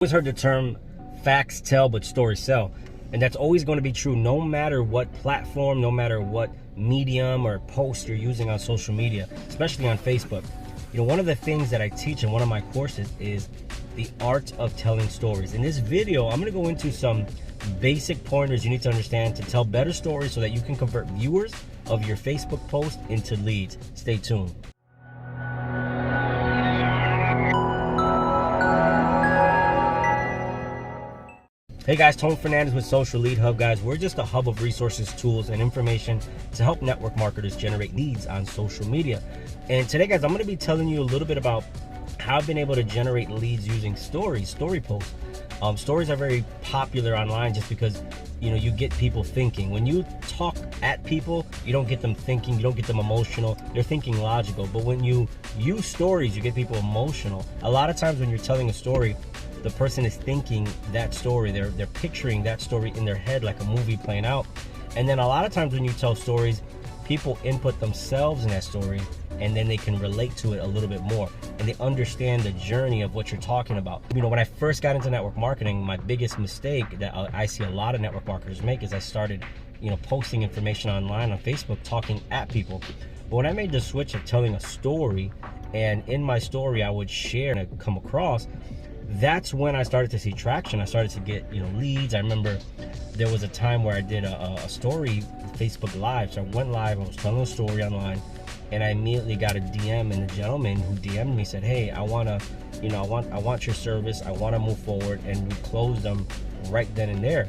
Always heard the term facts tell but stories sell, and that's always going to be true no matter what platform, no matter what medium or post you're using on social media, especially on Facebook. You know, one of the things that I teach in one of my courses is the art of telling stories. In this video, I'm going to go into some basic pointers you need to understand to tell better stories so that you can convert viewers of your Facebook post into leads. Stay tuned. Hey guys, Tony Fernandez with Social Lead Hub. Guys, we're just a hub of resources, tools, and information to help network marketers generate leads on social media. And today, guys, I'm going to be telling you a little bit about how I've been able to generate leads using story posts. Stories are very popular online just because, you know, you get people thinking. When you talk at people, you don't get them thinking, you don't get them emotional. They're thinking logical. But when you use stories, you get people emotional. A lot of times when you're telling a story, the person is thinking that story. They're picturing that story in their head like a movie playing out. And then a lot of times when you tell stories, people input themselves in that story, and then they can relate to it a little bit more, and they understand the journey of what you're talking about. You know, when I first got into network marketing, my biggest mistake that I see a lot of network marketers make is I started, you know, posting information online on Facebook, talking at people. But when I made the switch of telling a story, and in my story I would share and come across, that's when I started to see traction. I started to get, you know, leads. I remember there was a time where I did a story Facebook Live. So I went live, I was telling a story online, and I immediately got a DM, and the gentleman who DM'd me said, hey, I want your service, I want to move forward. And we closed them right then and there.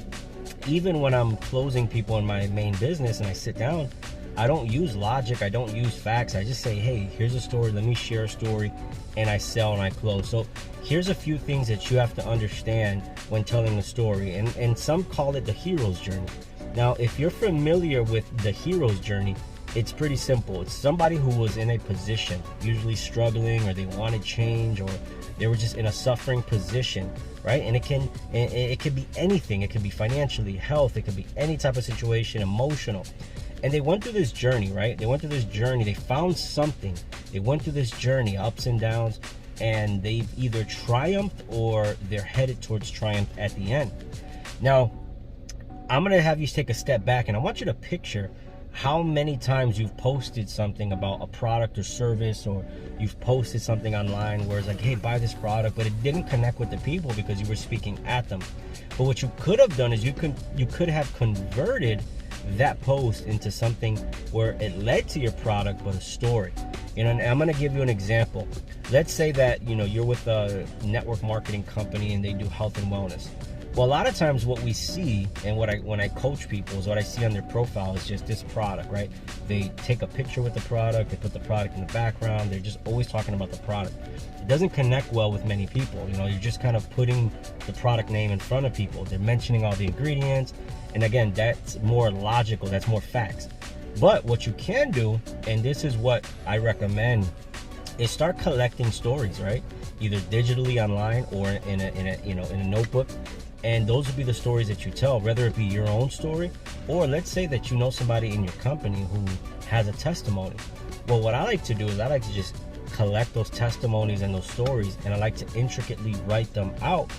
Even when I'm closing people in my main business and I sit down, I don't use logic, I don't use facts. I just say, hey, here's a story, let me share a story, and I sell and I close. So here's a few things that you have to understand when telling a story, and some call it the hero's journey. Now, if you're familiar with the hero's journey, it's pretty simple. It's somebody who was in a position, usually struggling, or they wanted change, or they were just in a suffering position, right? And it can be anything. It can be financially, health, it could be any type of situation, emotional. And they went through this journey, right? They went through this journey. They found something. They went through this journey, ups and downs, and they've either triumphed or they're headed towards triumph at the end. Now, I'm going to have you take a step back, and I want you to picture how many times you've posted something about a product or service, or you've posted something online where it's like, hey, buy this product, but it didn't connect with the people because you were speaking at them. But what you could have done is you could have converted that post into something where it led to your product, but a story. You know, and I'm going to give you an example. Let's say that, you know, you're with a network marketing company and they do health and wellness. Well, a lot of times what we see, and when I coach people, is what I see on their profile is just this product, right? They take a picture with the product, they put the product in the background, they're just always talking about the product. It doesn't connect well with many people. You know, you're just kind of putting the product name in front of people. They're mentioning all the ingredients, and again, that's more logical, that's more facts. But what you can do, and this is what I recommend, is start collecting stories, right? Either digitally online or in a notebook. And those will be the stories that you tell, whether it be your own story, or let's say that you know somebody in your company who has a testimony. Well, what I like to do is I like to just collect those testimonies and those stories, and I like to intricately write them out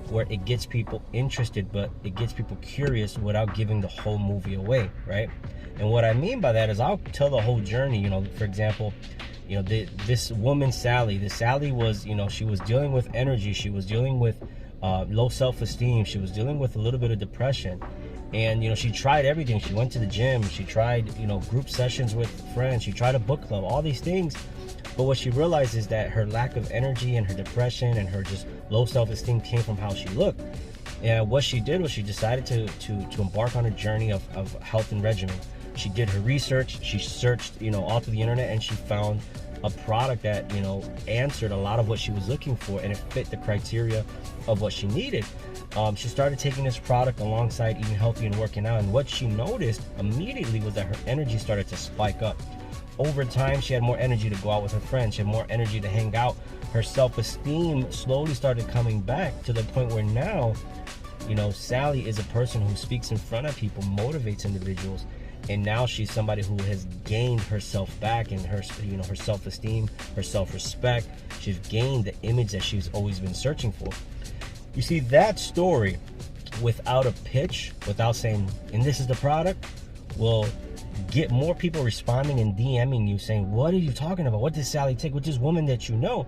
where it gets people interested, but it gets people curious without giving the whole movie away, right? And what I mean by that is I'll tell the whole journey. You know, for example, you know, this woman, Sally was, you know, she was dealing with energy, she was dealing with low self-esteem, she was dealing with a little bit of depression, and you know, she tried everything. She went to the gym, she tried, you know, group sessions with friends, she tried a book club, all these things. But what she realized is that her lack of energy and her depression and her just low self-esteem came from how she looked. And what she did was she decided to embark on a journey of health and regimen. She did her research, she searched, you know, all through the internet, and she found a product that, you know, answered a lot of what she was looking for, and it fit the criteria of what she needed. She started taking this product alongside eating healthy and working out, and what she noticed immediately was that her energy started to spike up. Over time, she had more energy to go out with her friends, she had more energy to hang out. Her self-esteem slowly started coming back to the point where now, you know, Sally is a person who speaks in front of people, motivates individuals, and now she's somebody who has gained herself back, and her, you know, her self-esteem, her self-respect. She's gained the image that she's always been searching for. You see, that story without a pitch, without saying, and this is the product, will get more people responding and DMing you saying, what are you talking about? What did Sally take with this woman that you know?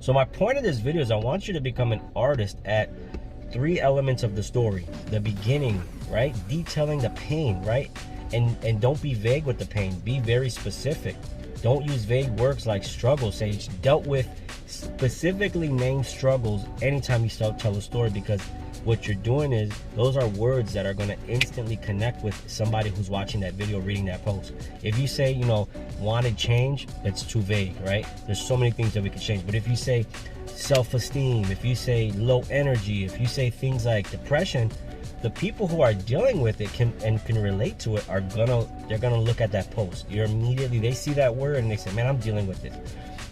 So my point of this video is I want you to become an artist at 3 elements of the story. The beginning, right? Detailing the pain, right? And don't be vague with the pain. Be very specific. Don't use vague words like struggle. Say dealt with, specifically name struggles anytime you tell a story, because what you're doing is those are words that are going to instantly connect with somebody who's watching that video, reading that post. If you say, you know, wanted change, that's too vague, right? There's so many things that we could change. But if you say self-esteem, if you say low energy, if you say things like depression, the people who are dealing with it can relate to it they're gonna look at that post. They see that word and they say, man, I'm dealing with this.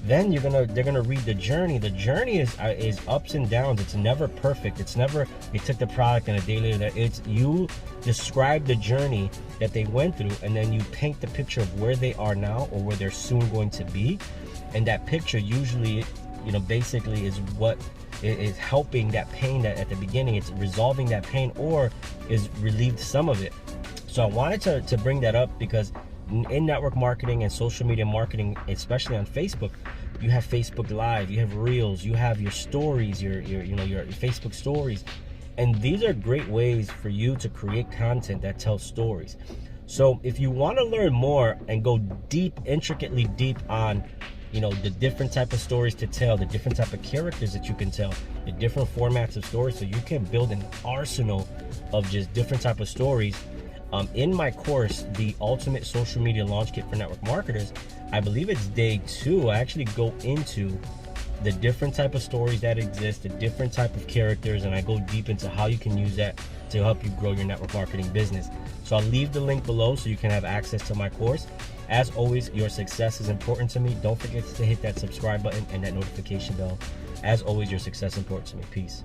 Then they're gonna read the journey. The journey is ups and downs. It's never perfect. It's never they took the product and a day later. It's you describe the journey that they went through, and then you paint the picture of where they are now or where they're soon going to be. And that picture usually, you know, basically is what is helping that pain that at the beginning. It's resolving that pain or is relieved some of it. So I wanted to bring that up because in network marketing and social media marketing, especially on Facebook, you have Facebook Live, you have Reels, you have your stories, your Facebook stories, and these are great ways for you to create content that tells stories. So if you want to learn more and go deep, intricately deep on, you know, the different type of stories to tell, the different type of characters that you can tell, the different formats of stories, so you can build an arsenal of just different type of stories. In my course, the Ultimate Social Media Launch Kit for Network Marketers, I believe it's day 2. I actually go into the different type of stories that exist, the different type of characters, and I go deep into how you can use that to help you grow your network marketing business. So I'll leave the link below so you can have access to my course. As always, your success is important to me. Don't forget to hit that subscribe button and that notification bell. As always, your success is important to me. Peace.